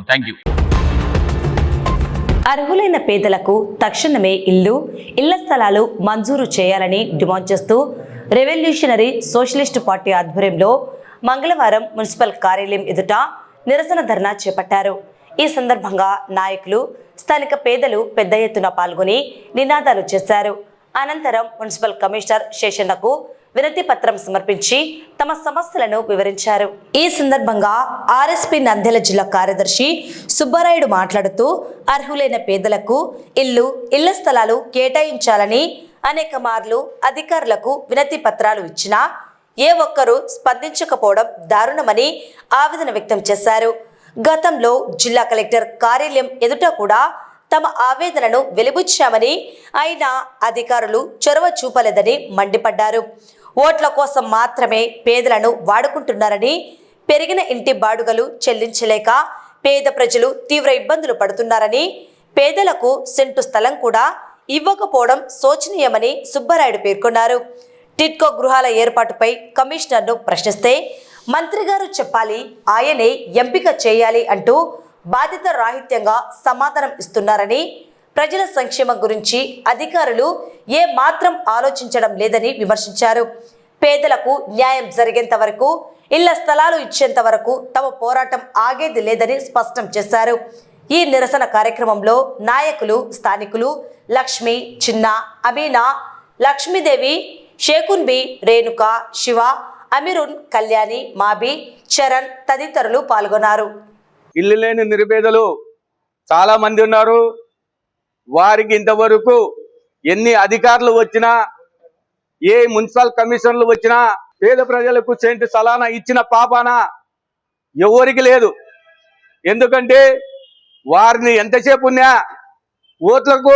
కోరుకుంటున్నాం. Thank you. అర్హులైన పేదలకు తక్షణమే ఇళ్ల స్థలాలు మంజూరు చేయాలని డిమాండ్ చేస్తూ రెవల్యూషనరీ సోషలిస్టు పార్టీ ఆధ్వర్యంలో మంగళవారం మున్సిపల్ కార్యాలయం ఎదుట నిరసన ధర్నా చేపట్టారు. ఈ సందర్భంగా నాయకులు, స్థానిక పేదలు పెద్ద ఎత్తున పాల్గొని నినాదాలు చేశారు. అనంతరం మున్సిపల్ కమిషనర్ శేషన్నకు వినతి పత్రం సమర్పించి తమ సమస్యలను వివరించారు. ఈ సందర్భంగా ఆర్ఎస్పీ నంద్యాల జిల్లా కార్యదర్శి సుబ్బారాయుడు మాట్లాడుతూ అర్హులైన పేదలకు ఇళ్ల స్థలాలు కేటాయించాలని అనేక మార్లు అధికారులకు వినతి పత్రాలు ఇచ్చినా ఏ ఒక్కరూ స్పందించకపోవడం దారుణమని ఆవేదన వ్యక్తం చేశారు. గతంలో జిల్లా కలెక్టర్ కార్యాలయం ఎదుట కూడా తమ ఆవేదనను వెలిబుచ్చామని, అయినా అధికారులు చొరవ చూపలేదని మండిపడ్డారు. ఓట్ల కోసం మాత్రమే పేదలను వాడుకుంటున్నారని, పెరిగిన ఇంటి బాడుగలు చెల్లించలేక పేద ప్రజలు తీవ్ర ఇబ్బందులు పడుతున్నారని, పేదలకు సెంటు స్థలం కూడా ఇవ్వకపోవడం శోచనీయమని సుబ్బారాయుడు పేర్కొన్నారు. టిట్కో గృహాల ఏర్పాటుపై కమిషనర్ను ప్రశ్నిస్తే మంత్రి గారు చెప్పాలి, ఆయనే ఎంపిక చేయాలి అంటూ బాధ్యత రాహిత్యంగా సమాధానం ఇస్తున్నారని, ప్రజల సంక్షేమం గురించి అధికారులు ఏ మాత్రం ఆలోచించడం లేదని విమర్శించారు. పేదలకు న్యాయం జరిగేంత వరకు, ఇళ్ల స్థలాలు ఇచ్చేంత వరకు తమ పోరాటం ఆగేది లేదని స్పష్టం చేశారు. ఈ నిరసన కార్యక్రమంలో నాయకులు, స్థానికులు లక్ష్మి, చిన్న, అమీనా, లక్ష్మీదేవి, షేకున్ బి, రేణుక, శివ, అమిరున్, కళ్యాణి, మాబి, చరణ్ తదితరులు పాల్గొన్నారు. ఇల్లు లేని నిరుపేదలు చాలా మంది ఉన్నారు. వారికి ఇంతవరకు ఎన్ని అధికారులు వచ్చినా, ఏ మున్సిపల్ కమిషన్లు వచ్చినా పేద ప్రజలకు సెంటు సలానా ఇచ్చిన పాపాన ఎవరికి లేదు. ఎందుకంటే వారిని ఎంతసేపు ఉన్నా ఓట్లకు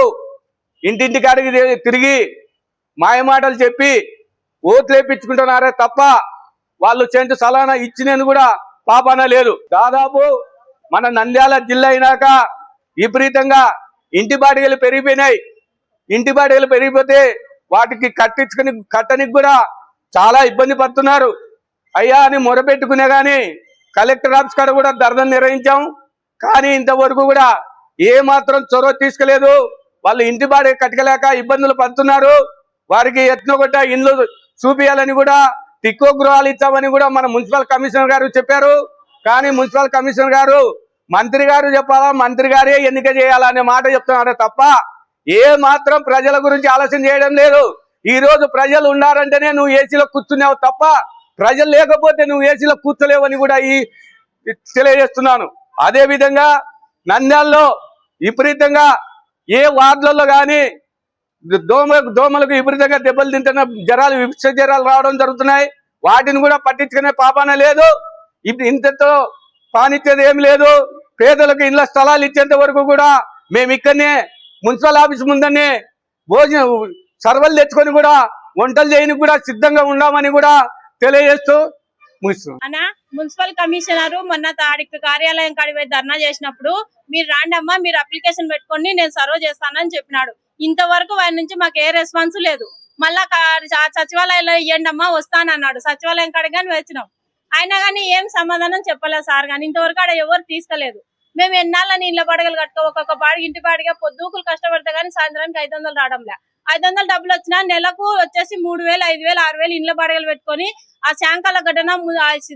ఇంటింటికాడికి తిరిగి మాయమాటలు చెప్పి ఓట్లు వేయించుకుంటున్నారే తప్ప వాళ్ళు సెంటు సలానా ఇచ్చినని కూడా పాపాన లేదు. దాదాపు మన నంద్యాల జిల్లా అయినాక విపరీతంగా ఇంటి బాడిగలు పెరిగిపోయినాయి. ఇంటి బాడిగలు పెరిగిపోతే వాటికి కట్టనికి కూడా చాలా ఇబ్బంది పడుతున్నారు. అయ్యా అని మొరపెట్టుకునే కానీ కలెక్టర్ ఆఫీస్ కాడ కూడా ధర్నా నిర్వహించాం. కానీ ఇంతవరకు కూడా ఏ మాత్రం చొరవ తీసుకోలేదు. వాళ్ళు ఇంటి బాడిగ కట్టలేక ఇబ్బందులు పడుతున్నారు. వారికి ఎత్నొకట ఇండ్లు చూపించాలని కూడా టిక్కో గృహాలు ఇచ్చామని కూడా మన మున్సిపల్ కమిషనర్ గారు చెప్పారు. కానీ మున్సిపల్ కమిషనర్ గారు మంత్రి గారు చెప్పాలా, మంత్రి గారే ఎన్నిక చేయాలా అనే మాట చెప్తున్నారు తప్ప ఏ మాత్రం ప్రజల గురించి ఆలోచన చేయడం లేదు. ఈ రోజు ప్రజలు ఉన్నారంటేనే నువ్వు ఏసీలో కూర్చున్నావు తప్ప ప్రజలు లేకపోతే నువ్వు ఏసీలో కూర్చోలేవని కూడా తెలియజేస్తున్నాను. అదే విధంగా నంద్యాలలో విపరీతంగా ఏ వార్డులలో కానీ దోమలకు విపరీతంగా దెబ్బలు తింటున్న జ్వరాలు, విష జ్వరాలు రావడం జరుగుతున్నాయి. వాటిని కూడా పట్టించుకునే పాపాన లేదు. ఇంతతో పానిచ్చేది ఏమి లేదు. పేదలకు ఇళ్ల స్థలాలు ఇచ్చేంత వరకు కూడా మేము ఇక్కడనే మున్సిపల్ ఆఫీస్ ముందనే భోజనం సర్వలు తెచ్చుకొని కూడా వంటలు చేయడానికి కూడా సిద్ధంగా ఉన్నామని కూడా తెలియజేస్తూ అన్నా మున్సిపల్ కమిషనర్ మొన్న కార్యాలయం కాడికి పోయి ధర్నా చేసినప్పుడు మీరు రాండమ్మా, మీరు అప్లికేషన్ పెట్టుకొని నేను సర్వ్ చేస్తానని చెప్పినాడు. ఇంతవరకు వారి నుంచి మాకు ఏ రెస్పాన్స్ లేదు. మళ్ళా సచివాలయంలో ఇవ్వండి అమ్మా వస్తానన్నాడు. సచివాలయం కాడికి కానీ వచ్చినాం, అయినా కానీ ఏం సమాధానం చెప్పలేదు సార్. కానీ ఇంతవరకు ఆడ ఎవరు తీసుకోలేదు. మేము ఎన్నాళ్ళని ఇళ్ళ బాడిగలు కట్టుకో, ఒక్కొక్క బాడిగ ఇంటి బాడిగా పొద్దుకులు కష్టపడితే కానీ సాయంత్రానికి 500 రావడంలే. 500 డబ్బులు వచ్చినా నెలకు వచ్చేసి 3000, 5000, 6000 ఇండ్ల బాడిగలు పెట్టుకొని ఆ శాంకాల గడ్డన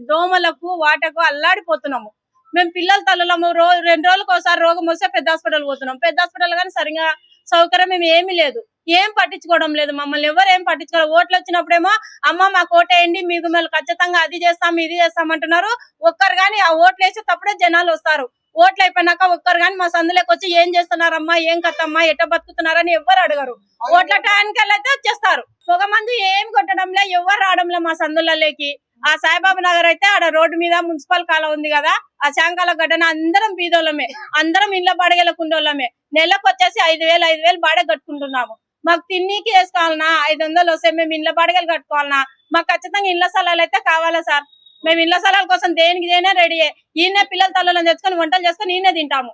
దోమలకు వాటకు అల్లాడిపోతున్నాము. మేము పిల్లల తల్లులము 2 రోజులకు ఒకసారి రోగం వస్తే పెద్ద హాస్పిటల్ పోతున్నాం. పెద్ద హాస్పిటల్ కానీ సరిగా సౌకర్యం మేము ఏమీ లేదు. ఏం పట్టించుకోవడం లేదు. మమ్మల్ని ఎవరు ఏం పట్టించుకోవాలి. ఓట్లు వచ్చినప్పుడేమో అమ్మ మా కోటేయండి, మీకు మేము ఖచ్చితంగా అది చేస్తాం ఇది చేస్తామంటున్నారు. ఒక్కరు కానీ ఆ ఓట్లు వేసి తప్పుడే జనాలు వస్తారు. ఓట్లు అయిపోయినాక ఒక్కరు కానీ మా సందులోకి వచ్చి ఏం చేస్తున్నారమ్మా, ఏం కథమ్మా, ఎట్ట బతుకుతున్నారని ఎవరు అడగరు. ఓట్ల టైంకి అయితే వచ్చేస్తారు. ఒక మంది ఏం కొట్టడంలే, ఎవరు రావడంలే మా సందులలోకి. ఆ సాయిబాబా నగర్ అయితే ఆడ రోడ్డు మీద మున్సిపల్ కాలం ఉంది కదా, ఆ శాంకాల గడ్డన అందరం బీదోళ్ళమే, అందరం ఇళ్ల బాడిగలకు ఉండోళ్ళమే. నెలకు వచ్చేసి 5000 బాడిగ కట్టుకుంటున్నాము. మాకు తిన్నీకి వేసుకోవాలన్నా 500 వస్తే మేము ఇళ్ల బాడిగలు కట్టుకోవాలన్నా మాకు ఖచ్చితంగా ఇళ్ల స్థలాలు అయితే కావాలా సార్. మేము ఇళ్ల స్థలాల కోసం దేనికి రెడీ. ఈయన పిల్లల తల్లులను తెచ్చుకొని వంటలు చేసుకొని ఈయన తింటాము.